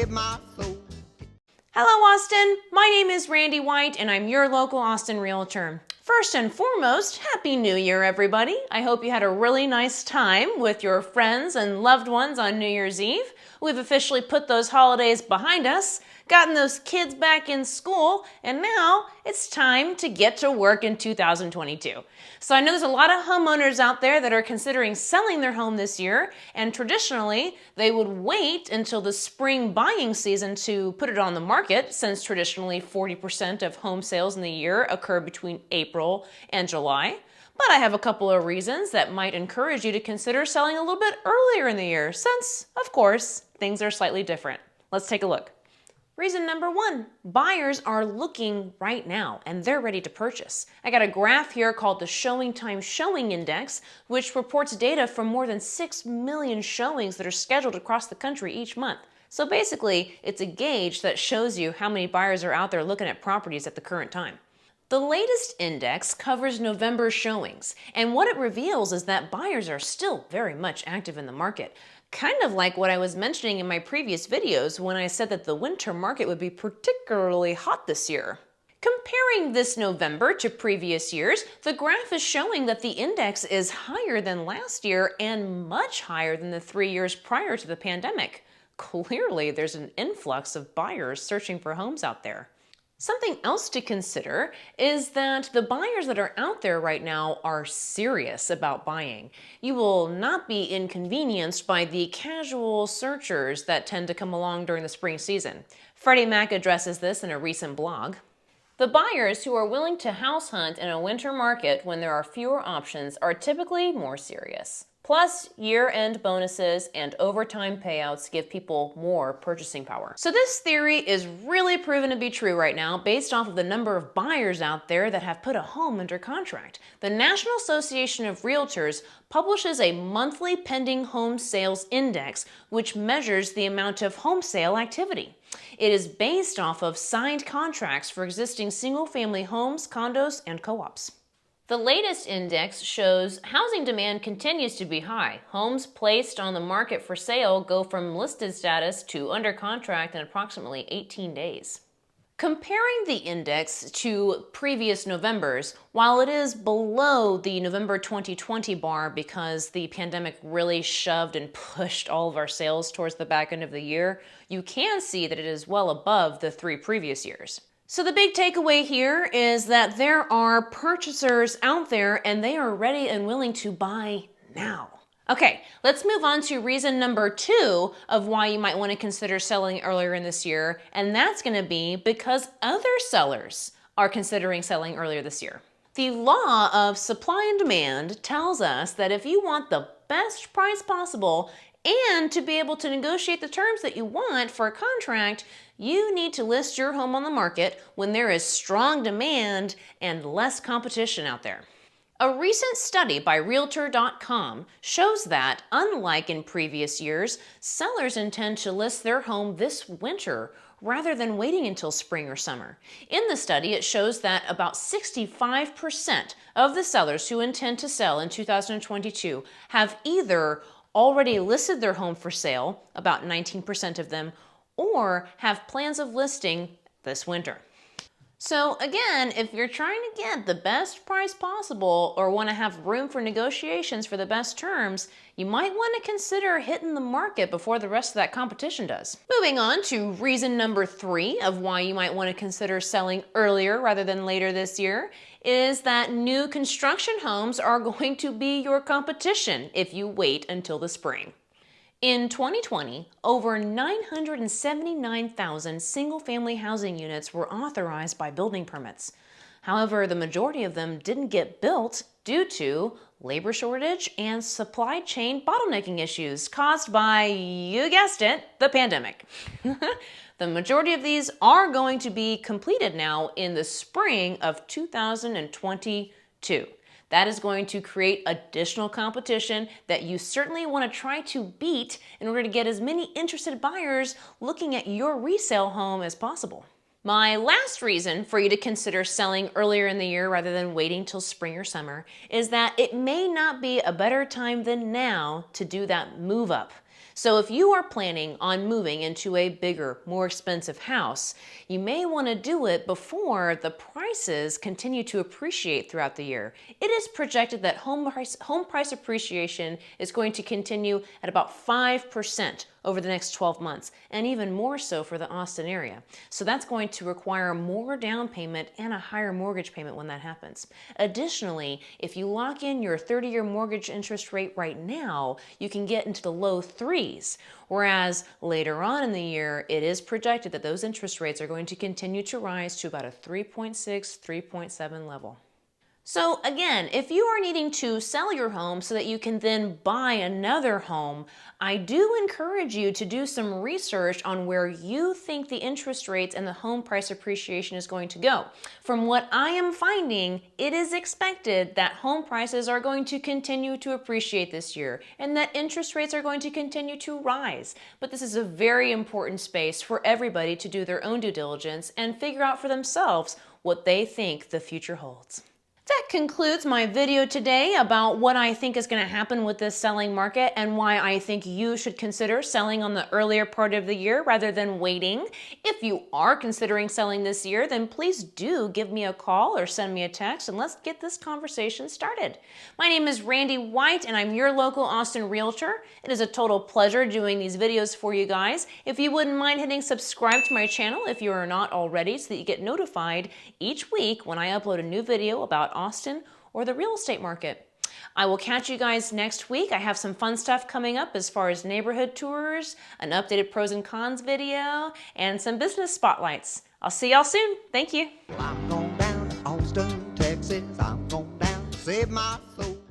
save my soul. Hello, Austin. My name is Randy White, and I'm your local Austin Realtor. First and foremost, Happy New Year, everybody. I hope you had a really nice time with your friends and loved ones on New Year's Eve. We've officially put those holidays behind us, gotten those kids back in school, and now it's time to get to work in 2022. So I know there's a lot of homeowners out there that are considering selling their home this year, and traditionally they would wait until the spring buying season to put it on the market, since traditionally 40% of home sales in the year occur between April and July. But I have a couple of reasons that might encourage you to consider selling a little bit earlier in the year, since, of course, things are slightly different. Let's take a look. Reason number one, buyers are looking right now and they're ready to purchase. I got a graph here called the Showing Time Showing Index, which reports data from more than 6 million showings that are scheduled across the country each month. So basically, it's a gauge that shows you how many buyers are out there looking at properties at the current time. The latest index covers November showings, and what it reveals is that buyers are still very much active in the market. Kind of like what I was mentioning in my previous videos when I said that the winter market would be particularly hot this year. Comparing this November to previous years, the graph is showing that the index is higher than last year and much higher than the 3 years prior to the pandemic. Clearly, there's an influx of buyers searching for homes out there. Something else to consider is that the buyers that are out there right now are serious about buying. You will not be inconvenienced by the casual searchers that tend to come along during the spring season. Freddie Mac addresses this in a recent blog. The buyers who are willing to house hunt in a winter market when there are fewer options are typically more serious. Plus, year-end bonuses and overtime payouts give people more purchasing power. So this theory is really proven to be true right now based off of the number of buyers out there that have put a home under contract. The National Association of Realtors publishes a monthly pending home sales index, which measures the amount of home sale activity. It is based off of signed contracts for existing single-family homes, condos, and co-ops. The latest index shows housing demand continues to be high. Homes placed on the market for sale go from listed status to under contract in approximately 18 days. Comparing the index to previous Novembers, while it is below the November 2020 bar because the pandemic really shoved and pushed all of our sales towards the back end of the year, you can see that it is well above the 3 previous years. So the big takeaway here is that there are purchasers out there and they are ready and willing to buy now. Okay, let's move on to reason number 2 of why you might want to consider selling earlier in this year, and that's going to be because other sellers are considering selling earlier this year. The law of supply and demand tells us that if you want the best price possible and to be able to negotiate the terms that you want for a contract, you need to list your home on the market when there is strong demand and less competition out there. A recent study by Realtor.com shows that, unlike in previous years, sellers intend to list their home this winter rather than waiting until spring or summer. In the study, it shows that about 65% of the sellers who intend to sell in 2022 have either already listed their home for sale, about 19% of them, or have plans of listing this winter. So again, if you're trying to get the best price possible or want to have room for negotiations for the best terms, you might want to consider hitting the market before the rest of that competition does. Moving on to reason number 3 of why you might want to consider selling earlier rather than later this year is that new construction homes are going to be your competition if you wait until the spring. In 2020, over 979,000 single-family housing units were authorized by building permits. However, the majority of them didn't get built due to labor shortage and supply chain bottlenecking issues caused by, you guessed it, the pandemic. The majority of these are going to be completed now in the spring of 2022. That is going to create additional competition that you certainly want to try to beat in order to get as many interested buyers looking at your resale home as possible. My last reason for you to consider selling earlier in the year rather than waiting till spring or summer is that it may not be a better time than now to do that move up. So if you are planning on moving into a bigger, more expensive house, you may want to do it before the prices continue to appreciate throughout the year. It is projected that home price appreciation is going to continue at about 5% over the next 12 months, and even more so for the Austin area. So that's going to require more down payment and a higher mortgage payment when that happens. Additionally, if you lock in your 30-year mortgage interest rate right now, you can get into the low threes, whereas later on in the year, it is projected that those interest rates are going to continue to rise to about a 3.6, 3.7 level. So again, if you are needing to sell your home so that you can then buy another home, I do encourage you to do some research on where you think the interest rates and the home price appreciation is going to go. From what I am finding, it is expected that home prices are going to continue to appreciate this year and that interest rates are going to continue to rise. But this is a very important space for everybody to do their own due diligence and figure out for themselves what they think the future holds. That concludes my video today about what I think is going to happen with this selling market and why I think you should consider selling on the earlier part of the year rather than waiting. If you are considering selling this year, then please do give me a call or send me a text and let's get this conversation started. My name is Randy White and I'm your local Austin realtor. It is a total pleasure doing these videos for you guys. If you wouldn't mind hitting subscribe to my channel if you are not already so that you get notified each week when I upload a new video about Austin or the real estate market. I will catch you guys next week. I have some fun stuff coming up as far as neighborhood tours, an updated pros and cons video, and some business spotlights. I'll see y'all soon. Thank you. I'm going down to Austin, Texas. I'm going down to save my soul.